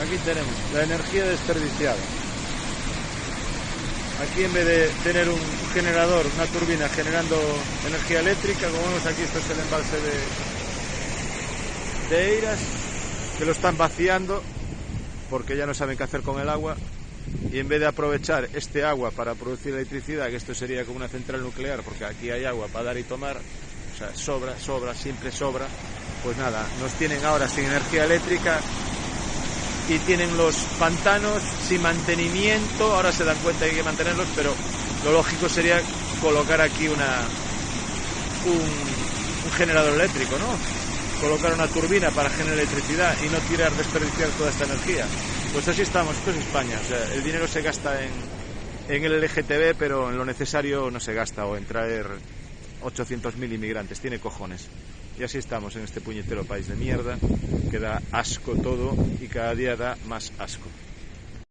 Aquí tenemos la energía desperdiciada. Aquí en vez de tener un generador, una turbina generando energía eléctrica, como vemos aquí, esto es el embalse de Eiras, que lo están vaciando porque ya no saben qué hacer con el agua, y en vez de aprovechar este agua para producir electricidad, que esto sería como una central nuclear, porque aquí hay agua para dar y tomar, o sea, sobra, siempre sobra, pues nada, nos tienen ahora sin energía eléctrica y tienen los pantanos sin mantenimiento. Ahora se dan cuenta que hay que mantenerlos, pero lo lógico sería colocar aquí un generador eléctrico, ¿no? Colocar una turbina para generar electricidad y no desperdiciar toda esta energía. Pues así estamos, esto es España, o sea, el dinero se gasta en el LGTB, pero en lo necesario no se gasta, o en traer 800.000 inmigrantes, tiene cojones. Y así estamos en este puñetero país de mierda, que da asco todo y cada día da más asco.